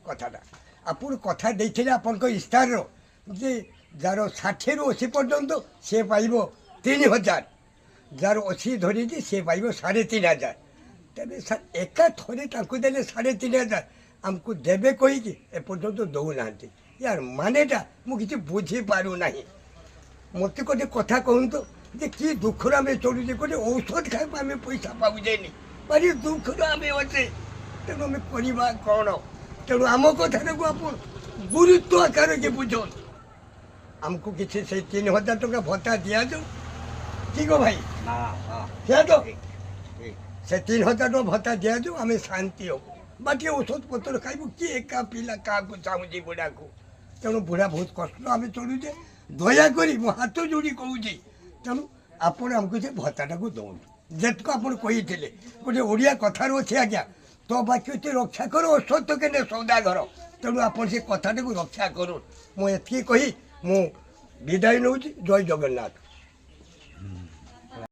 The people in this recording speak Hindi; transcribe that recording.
कथाटा आपण कथा देइथिले आपनको इस्तार जे जार 60 रु 80 पर्यंत से पाइबो 3000 जार 80 धरी से पाइबो 3500 तेरे सर एका थोड़े ताकू देले 3500 हमको देबे कोई कि ए पर्यंत दौ नांती यार मानेटा मु किछि बुझी पारु नाही मते कोटे कथा कहून तो जे की दुखरा में चलू जे कोटे औषध खाइ आमे पैसा पाउ जेनी बड़ी दुखरा में होते तेणु आम करवा कौन तेणु आम कथा को आप गुरुत्व आकार के बुझ आमको किसी से 3000 टका भत्ता दिया जाऊ ठीक हो भाई क्या तो से 3000 टका भत्ता दिया जाऊ आम शांति हो बाकी औषध पत्र खाइबू किए का पिला क्या चाहूँ बुढ़ा को तेणु बुढ़ा बहुत कष्ट आम चलुचे दयाकोरी मो हाथ जोड़ी कहूँ तेणु आपण आमको से भत्ताटा को दौड़ जेतको आपण कही गोटे ओडिया कथार अच्छे आज्ञा तो बाक्य ते रक्षा करो सत्य के सौदा घर तेणु आप से कथाटा को रक्षा करूँ मुझे कही मु विदाय नौ जय जगन्नाथ।